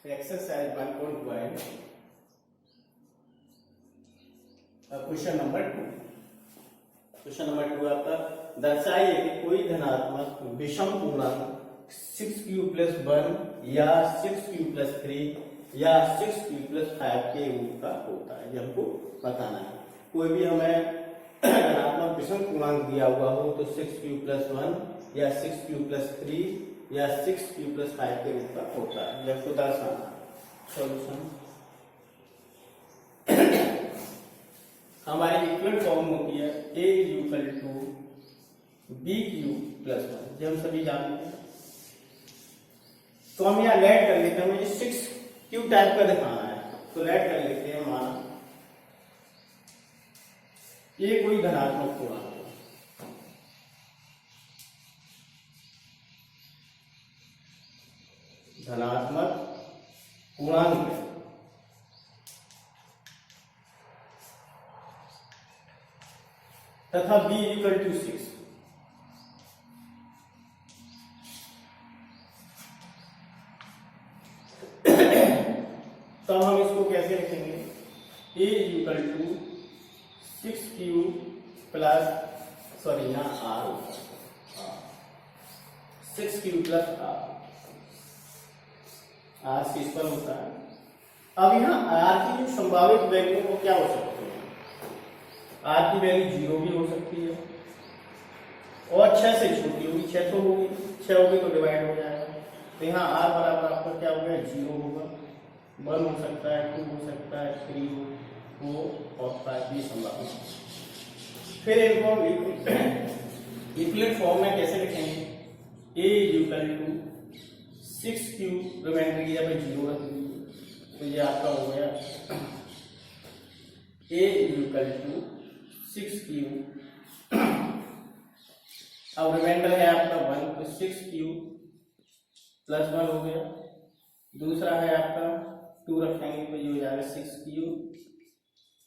Exercise 1.1 question number 2। Question number 2 आपका दर्शाइए कि कोई धनात्मक विषम पूर्णांक 6q प्लस 1 या 6q प्लस 3 या 6q प्लस 5 के रूप का होता है। ये हमको बताना है। कोई भी हमें धनात्मक विषम पूर्णांक दिया हुआ हो तो 6q प्लस 1 या 6q प्लस 3 या 6q प्लस 5 के रूप का होता है। जब को दर्शाना सॉल्यूशन हमारी इक्वल फॉर्म होती है a equal to bq plus 1। हम सभी जानते हैं तो हम यहाँ लेट कर लेते हैं। मुझे 6q टाइप का दिखाना है तो लेट कर लेते हैं। हमारा ये कोई धनात्मक पूर्णांक है। धनात्मक पूर्णांक है तथा b इक्वल टू 6। तो हम इसको कैसे लिखेंगे? a equal to 6q plus यहाँ r 6q प्लस r सी पर होता है। अब यहाँ r की जो संभावित वैल्यू वो क्या हो सकती है? r की वैल्यू 0 भी हो सकती है और 6 से छोटी होगी। 6 तो होगी, 6 होगी तो डिवाइड हो जाएगा। तो यहाँ r बराबर आपका क्या होगा? 0 होगा, 1 हो सकता है, 2 हो सकता है, 3 हो और 5 भी संभावित। फिर इनको इक्विवेलेंट फॉर्म में कैसे लिखेंगे? a equal to 6q reminder की जगह 0 रख दीजिए तो ये आपका हो गया a इक्वल टू 6q। अब रिमाइंडर है आपका 1 तो 6q प्लस 1 हो गया। दूसरा है आपका 2 रखेंगे तो ये हो जाएगा 6q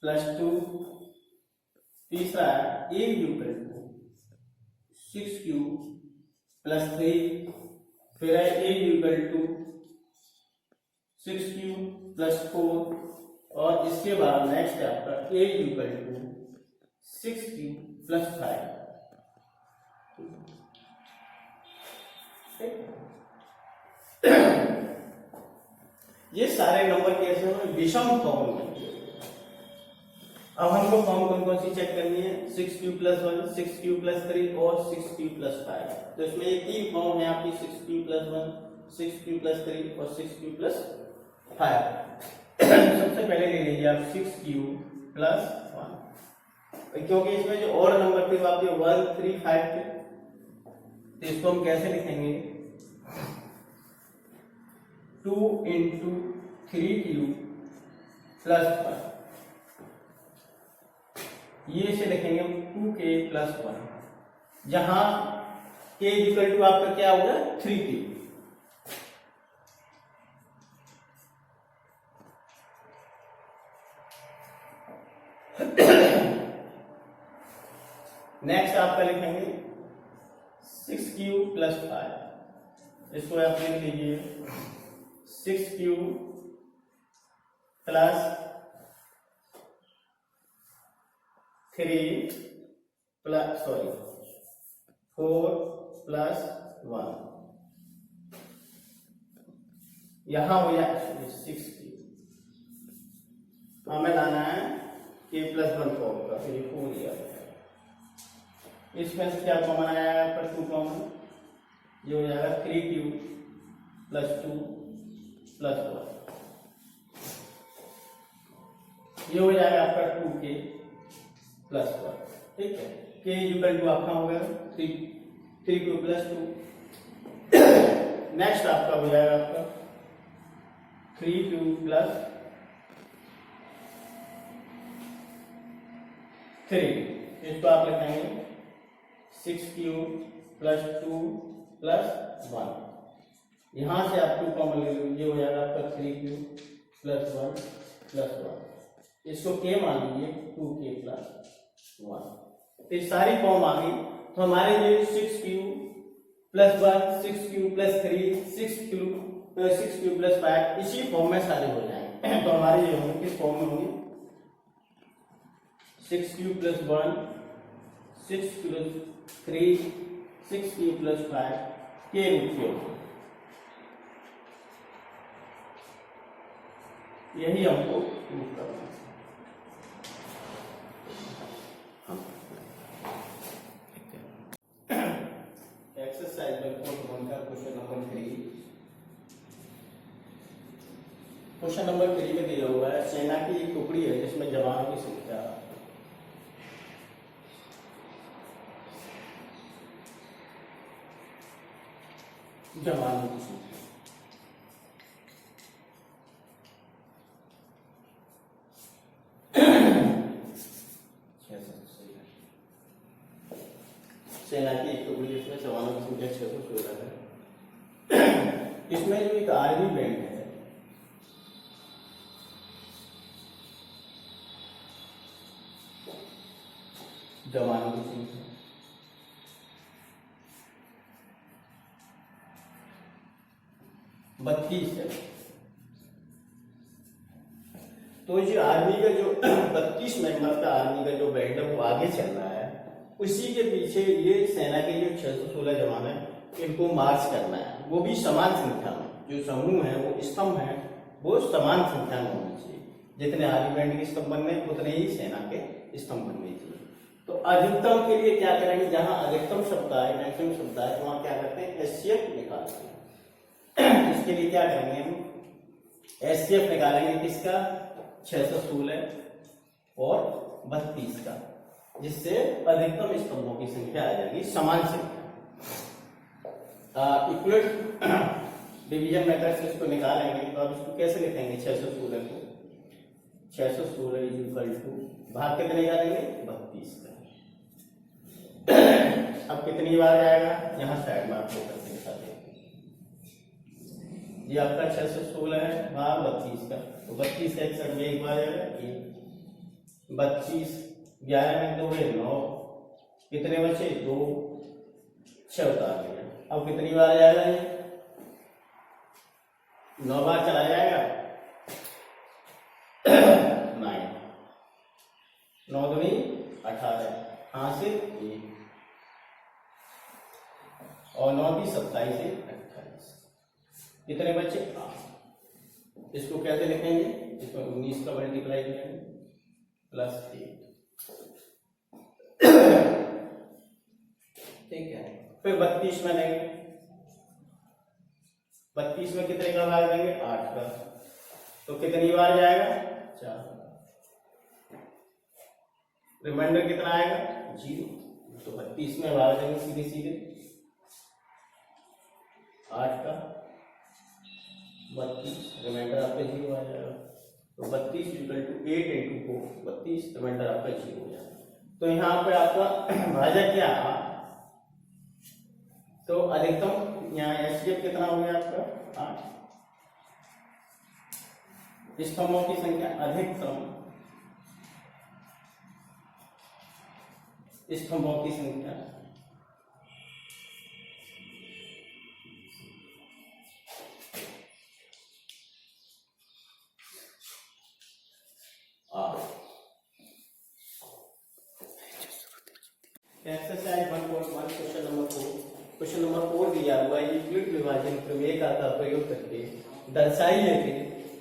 प्लस 2। तीसरा है a equal to 6q plus 3। फिर है a equal to 6q plus 4 और इसके बाद नेक्स्ट है आपका a equal to 6q plus 5। ये सारे नंबर कैसे हैं? विषम फॉर्म में। अब हमको फॉर्म कौन कौन सी चेक करनी है? 6q प्लस 1, 6q प्लस 3 और 6q प्लस 5। तो इसमें ये तीन फॉर्म है आपकी 6q प्लस 1, 6q प्लस 3 और 6q प्लस 5। सबसे पहले ले लीजिए आप 6q प्लस 1 क्योंकि इसमें जो और नंबर थे वो आपके 1, 3, 5 थे तो इसको हम कैसे लिखेंगे? 2 इंटू 3q प्लस 1। ये से लिखेंगे हम 2k प्लस 1 जहां k इक्वल टू आपका क्या होगा? 3k। नेक्स्ट आपका लिखेंगे 6q प्लस 5। इसको आप लिख लीजिए 6q प्लस 3 प्लस 4 प्लस 1 यहां हो जाए 6q। हमें लाना है k प्लस 1 फॉर्म का। फिर 4 लिया इसमें से क्या कॉमन आया? पर 2 कॉमन, ये हो जाएगा 3q प्लस 2 प्लस 1। ये हो जाएगा आपका 2k प्लस 1। ठीक है, k इक्वल टू आपका हो गया 3q प्लस 2। नेक्स्ट आपका हो जाएगा आपका 3q प्लस 3। इसको आप लिखेंगे 6q प्लस 2 प्लस 1। यहां से आप 2 कॉमन ले लीजिए, हो जाएगा आपका 3q प्लस 1 प्लस 1। इसको k मान लीजिए 2k प्लस 1। तो सारी फॉर्म आ गई। तो हमारे लिए 6q plus 1, 6q plus 3, 6q 6 Q plus 5 इसी फॉर्म में सारे हो जाएंगे। तो हमारे ये होंगे किस फॉर्म में होंगे 6 Q plus 1 6 plus 3 6 Q plus 5 के रूप के होंगे। यही हमको प्रूव करना है। एक्सरसाइज का क्वेश्चन नंबर 3। क्वेश्चन नंबर 3 में दिया हुआ है सेना की एक टुकड़ी है जिसमें जवानों की संख्या जवानों की संख्या सेना की एक टुकड़ी इसमें जवानों की संख्या 616 है। इसमें जो एक आर्मी बैंड है जवानों की संख्या 32 है। तो जो आर्मी का जो 32 मेंबर का आर्मी का जो बैंड है वो आगे चल रहा है, उसी के पीछे ये सेना के जो 616 जवान है इनको मार्च करना है, वो भी समान संख्या में। जो समूह है वो स्तंभ है वो समान संख्या में होनी चाहिए। जितने आर्मी बैंड के स्तंभ बनने उतने ही सेना के स्तंभ बनने चाहिए। तो अधिकतम के लिए क्या करेंगे, जहां अधिकतम शब्द आए मैक्सिमम शब्द आए वहां क्या करते हैं एचसीएफ निकालते हैं। इसके लिए क्या करेंगे हम एचसीएफ निकालेंगे किसका 616 और 32 का, जिससे अधिकतम स्तंभों की संख्या आ जाएगी समान संख्या। इक्वल डिवीजन मेथड से इसको निकालेंगे तो अब इसको कैसे लिखेंगे 616 को 616 इज इक्वल टू भाग कितने निकालेंगे 32 का। अब कितनी बार जाएगा यहाँ साइड में आपको करके दिखा देंगे। ये आपका 616 है भाग 32 का, तो 32 का एक बार जाएगा 32 11 में 2 है 9, कितने बचे 2 6 उतार लिया। अब कितनी बार जाएगा ये 9 बार चला जाएगा 9 9 दूनी 18 हाँ से 1 और 9 की 27 से 28 कितने बच्चे 8। इसको कैसे लिखेंगे, इसमें 19 का मल्टीप्लाई करेंगे प्लस 8 ठीक है। फिर 32 में लेंगे 32 में कितने का भाग देंगे 8 का, तो कितनी बार जाएगा 4। रिमाइंडर कितना आएगा 0, तो 32 में भाग देंगे सीधे सीधे 8 का 32, रिमाइंडर आपका 0 आ जाएगा। तो 32 इक्वल टू 8 इंटू 4 32, रिमाइंडर आपका 0 हो जाएगा। तो यहाँ पे आपका भाजक क्या है, तो अधिकतम यहाँ एचसीएफ कितना हो गया आपका 8। स्तंभों की संख्या अधिकतम स्तंभों की संख्या एक्सरसाइज 1.1 क्वेश्चन नंबर 4 दिया हुआ है यूक्लिड विभाजन प्रमेय का प्रयोग करके दर्शाइए कि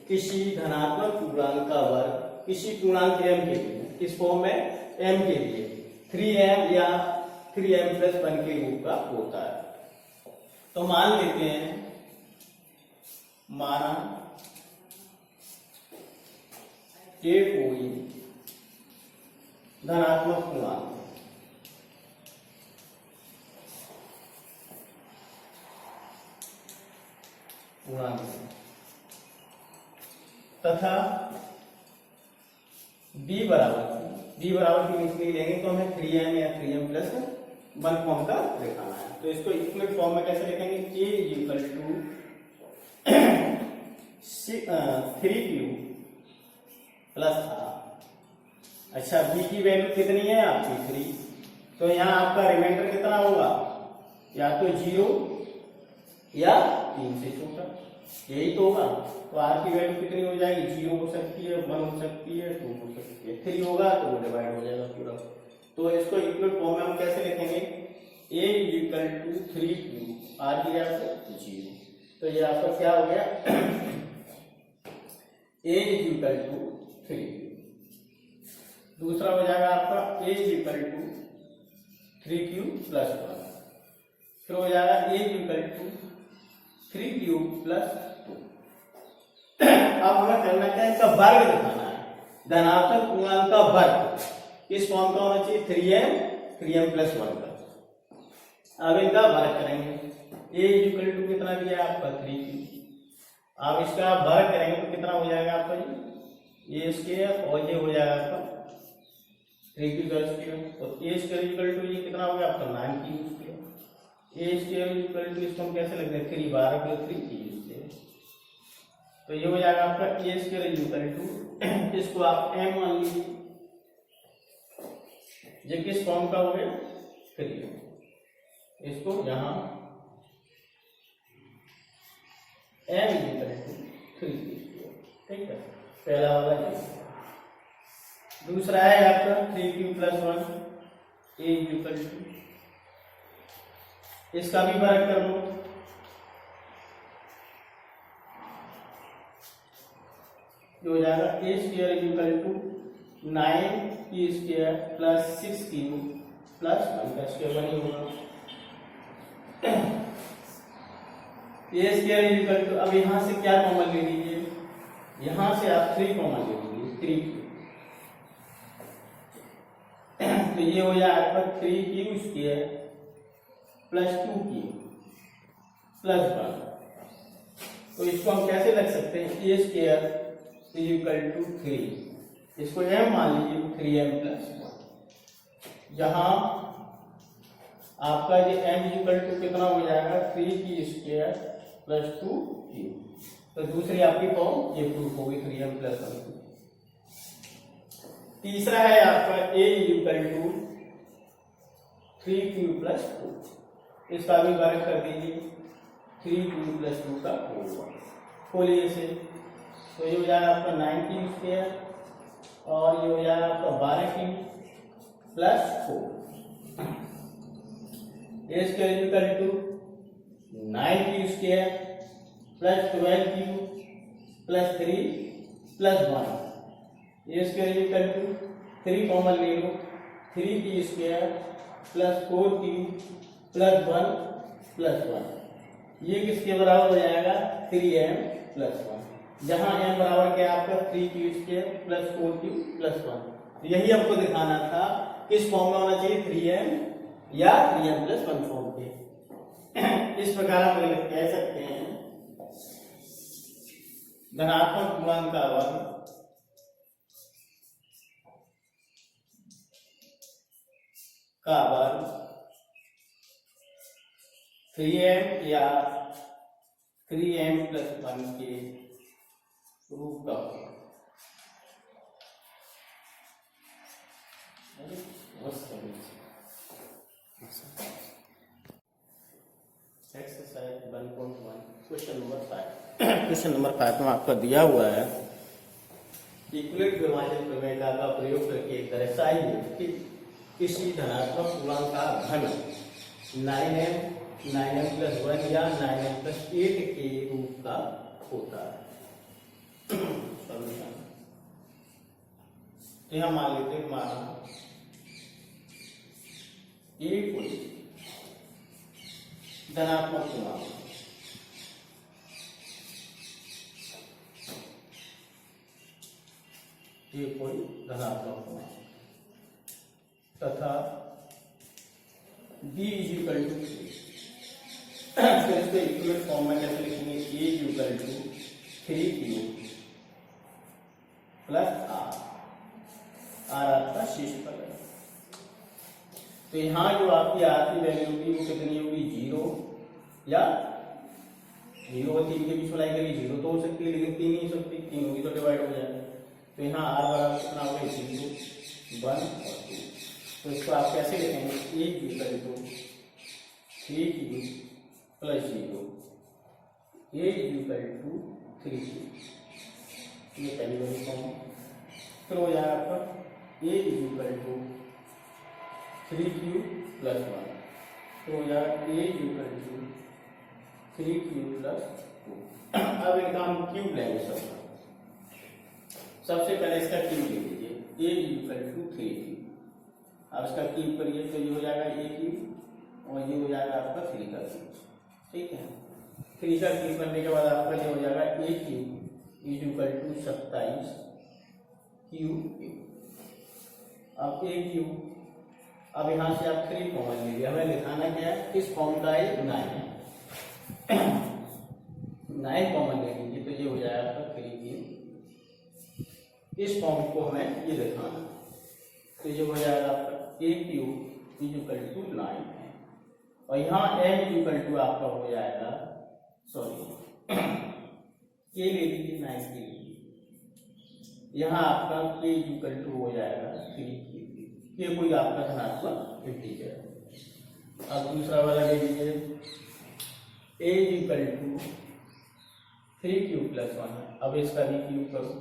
किसी धनात्मक पूर्णांक का वर्ग किसी पूर्णांक m के लिए किस फॉर्म में m के लिए 3m या 3m प्लस 1 के रूप का होता है। तो मान लेते हैं माना ये कोई धनात्मक पूर्णांक तथा b बराबर की निकली लेंगे तो हमें 3m या 3m प्लस 1 फॉर्म का दिखाना है। तो इसको इक्वल फॉर्म में कैसे लिखेंगे k equal to 3q plus r। अच्छा b की वैल्यू कितनी है आपकी 3, तो यहाँ आपका रिमाइंडर कितना होगा या तो 0 या 3 से छोटा। यही तो होगा। तो आर की वैल्यू कितनी हो जाएगी, 0 हो सकती है, 1 हो सकती है, 2 हो सकती है, 3 होगा तो वो डिवाइड हो जाएगा पूरा। तो इसको इक्वल फॉर्म में हम कैसे लिखेंगे, a equal to 3q, R की वैल्यू 0। तो ये आपका क्या हो गया, a इक्वल टू 3q। दूसरा हो जाएगा आपका a equal to 3q plus 1। फिर हो जाएगा a equal to 3q plus 2। अब हमें करना क्या है, इसका वर्ग दिखाना है, धनात्मक पूर्णांक का वर्ग किस फॉर्म का होना चाहिए, 3m प्लस 1 का। अब इनका वर्ग करेंगे, a इक्वल टू कितना दिया आपका 3q। अब इसका वर्ग करेंगे तो कितना हो जाएगा आपका ये a स्क्वायर, और ये हो जाएगा आपका 3q का स्क्वायर। और a स्क्वायर इक्वल टू ये कितना हो गया आपका 9q square. a square equal to इसको हम कैसे लिखते हैं, 3 12 प्लस 3 q स्क्वायर। तो ये हो जाएगा आपका a स्क्वायर इक्वल टू, इसको आप m मान लीजिए, ये किस फॉर्म का हो गया 3। इसको यहां m इक्वल टू 3, ठीक है, पहला वाला ये। दूसरा है आपका 3q plus 1, a equal to, इसका भी वर्ग कर लो। ये हो जाएगा a square equal to 9q square plus 6q plus 1 का स्क्वायर बनी होगा। a स्क्वायर इक्वल टू, अब यहां से क्या कॉमन ले लीजिए, यहां से आप 3 कॉमन ले लीजिए, 3q। तो ये हो जाएगा आपका 3q square plus 2q plus 1। तो इसको हम कैसे लिख सकते हैं, a स्क्वायर इक्वल टू 3, इसको m मान लीजिए 3m प्लस 1। जहां आपका ये m इक्वल टू कितना हो जाएगा 3q स्क्वायर प्लस 2q। तो दूसरी आपकी फॉर्म ये प्रूफ होगी 3m प्लस 1। तीसरा है आपका a equal to 3q plus 2, इसका भी वर्ग कर दीजिए, 3q प्लस 2 का होगा। खोलिए इसे, तो ये हो जाएगा आपका 9q स्क्वायर, और ये हो जाएगा आपका 12q plus 4। a square equal to 9q square plus 12q plus 3 plus 1। a square equal to 3 common ले लो, 3q square plus 4q plus 1 plus 1। ये किसके बराबर हो जाएगा 3m प्लस 1, जहां m बराबर क्या आपका 3q square plus 4q plus 1। यही हमको दिखाना था, किस फॉर्म में होना चाहिए, 3m या 3m प्लस 1 फॉर्म के। इस प्रकार हम कह सकते हैं धनात्मक पूर्णांक का वर्ग का वर्ग 3m या 3m प्लस 1 के रूप का होगा। Exercise 1.1 question number 5। Question number 5 में आपका दिया हुआ है, इक्वलिट विभाजन प्रमेय का प्रयोग करके दर्शाइए कि किसी धनात्मक पूर्णांक का घन 9m प्लस 1 या 9m प्लस 8 के रूप का होता है। सॉल्यूशन तो यहां मान लेते हैं, माना ये कोई धनात्मक पूर्णांक, ये कोई धनात्मक पूर्णांक तथा b इक्वल टू 3। फिर इसको इक्विवेलेंट फॉर्म में कैसे लिखेंगे, a equal to 3q plus r आपका शेष पद है। तो यहां जो आपकी r की वैल्यू होगी वो कितनी होगी, 0 या 0 और 3 के बीच में लाई करिए, 0 तो हो सकती है लेकिन 3 नहीं हो सकती, 3 होगी तो डिवाइड हो जाएगा। तो यहाँ r बराबर कितना होगा, 0 1 और 2। तो इसको आप कैसे लिखेंगे, a equal to 3q plus 0 a is equal to 3q, ये पहली वाली फॉर्म। फिर हो जाएगा आपका a is equal to 3q plus 1, तो हो जाएगा a is equal to 3q plus 2। अब इनका हम क्यूब लेंगे सबसे पहले इसका क्यूब ले लीजिए, ए इज इक्वल टू 3q। अब इसका क्यूब करिए तो ये हो जाएगा ए क्यूब और ये हो जाएगा आपका 3 का क्यूब, ठीक है। 3 का क्यूब करने के बाद आपका ये हो जाएगा a cube is equal to 27 cube. अब ए क्यूब, अब यहाँ से आप 3 कॉमन लीजिए, हमें लिखाना क्या है, इस फॉर्म का ये 9 है। 9 कॉमन ले लीजिए तो ये हो जाएगा आपका 3 क्यूब। इस फॉर्म को हमें ये लिखाना, तो ये हो जाएगा आपका ए क्यूब इज इक्वल टू 9 है। और यहाँ एम इक्वल टू आपका हो जाएगा, सॉरी के ले लीजिए 9 के लिए, यहाँ आपका के इक्वल टू हो जाएगा 3 क्यूब। ये कोई आपका धनात्मक इंटीजर। अब दूसरा वाला ले लीजिए, ए इक्वल टू 3 क्यूब प्लस 1 है। अब इसका भी क्यूब करो,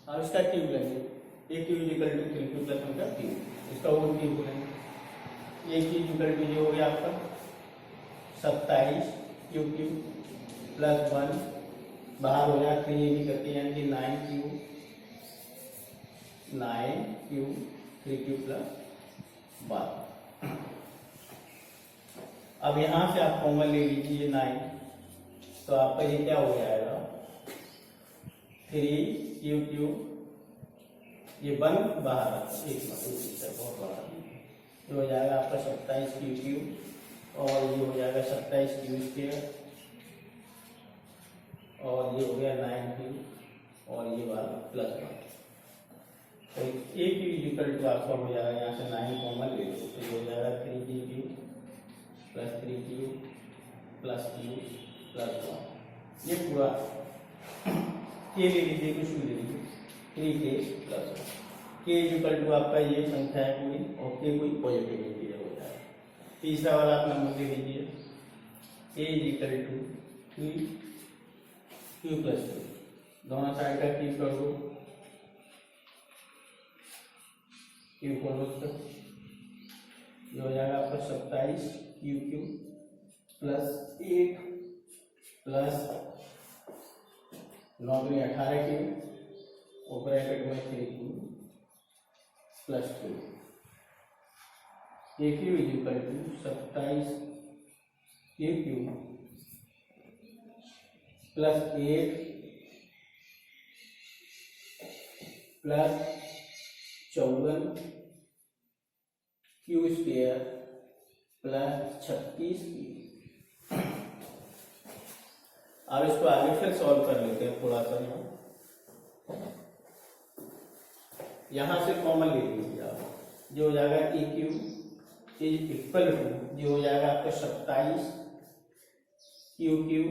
अब इसका क्यूब लेंगे, a cube equal to 3 cube plus 1 का क्यूब, इसका और क्यूब लेंगे। ए क्यूब इक्वल टू ये हो गया आपका 27 क्यूब प्लस 1, बाहर हो जाए 3 भी करके यानी कि 9 क्यूब 3 क्यूब प्लस 1। अब यहाँ से आप कॉमन ले लीजिए 9, तो आपका ये क्या हो जाएगा 3 क्यूब, ये 1 बाहर एक बहुत बड़ा, ये हो जाएगा आपका 27 क्यूब और ये हो जाएगा 27 क्यूब स्क्वायर और ये हो गया 9 क्यूब और ये वाला प्लस 1। तो ए क्यूब इक्वल टू आपका हो जाएगा, यहाँ से 9 कॉमन ले लो तो ये हो जाएगा 3 cube plus 3 cube plus cube plus 1। ये पूरा के ले लीजिए, कुछ भी ले लीजिए, 3k प्लस 1। के इक्वल टू आपका ये संख्या है कोई, और के कोई पॉजिटिव इंटीजर हो जाएगा। तीसरा वाला आप नंबर ले लीजिए, ए इक्वल टू 3q प्लस 2, दोनों साइड का क्यूब कर दो, क्यूब कर दो, ये हो जाएगा आपका 27 क्यूब प्लस 8 प्लस 9 में 18 क्यूब और ब्रैकेट में 3 cube plus 2। A cube is equal to 27 cube plus 8 plus 54 Q square plus 36 Q. अब इसको आगे फिर सॉल्व कर लेते हैं थोड़ा सा। यहां से कॉमन ले लीजिए आप, जो हो जाएगा a cube is equal to, जो हो जाएगा आपका 27 q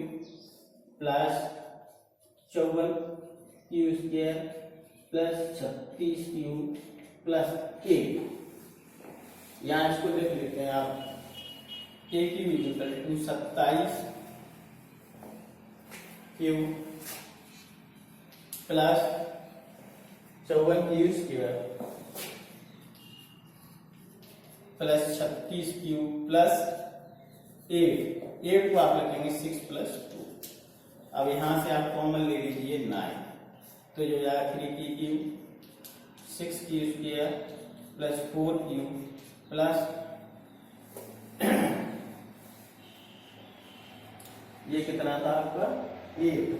plus 54 Q square plus 36 q plus 8। यहाँ इसको देख लेते हैं आप, a q is equal to 27 q plus 54 Q square plus 36 q plus 8 को आप लिखेंगे 6 प्लस 2। अब यहां से आप कॉमन ले लीजिए 9, तो जो जाएगा 3 Q 6 Q square plus 4 Q plus ये कितना था आपका 8,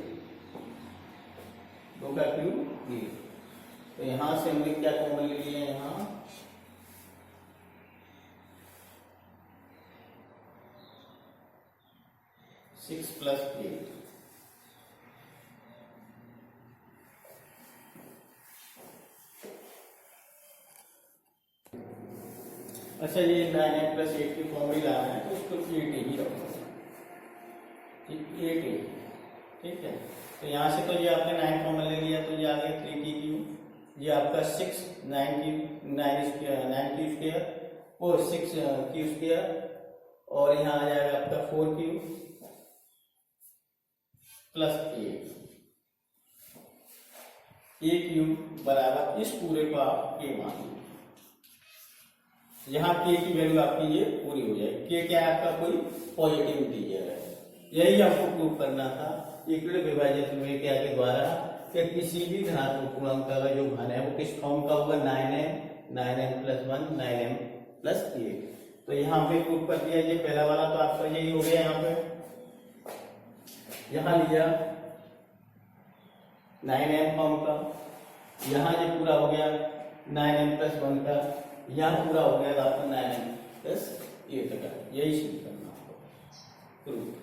2 का क्यूब 8। तो यहां से हमने क्या कॉमन ले लिया, यहाँ 6 प्लस 8। अच्छा, ये 9 प्लस 8 की फॉर्मूला लाना है तो उसको 8 ही रखो, 8 ठीक है। तो यहाँ से तो ये आपने 9 कॉमन ले लिया, तो ये आ गया 3 क्यू, ये आपका 6 9 क्यू स्क्वायर और 6 क्यू स्क्वायर और यहाँ आ जाएगा आपका 4Q प्लस A क्यूब बराबर इस पूरे को आप K मान लीजिए। यहाँ K की वैल्यू आपकी ये पूरी हो जाएगी। K क्या है आपका कोई पॉजिटिव इंटीजर है। यही हमको प्रूव करना था यूक्लिड विभाजित विवेकिया के द्वारा कि किसी भी धनात्मक पूर्णांक का जो घन है वो किस फॉर्म का होगा, 9m प्लस 1 9m प्लस 8। तो यहाँ पे प्रूव कर दिया। ये पहला वाला तो आपका यही हो गया। यहाँ पे यहाँ लिया 9m फॉर्म का, यहाँ ये पूरा हो गया 9m प्लस 1 का, यहाँ पूरा हो गया आपका 9m प्लस 8 का। यही सिद्ध करना होगा।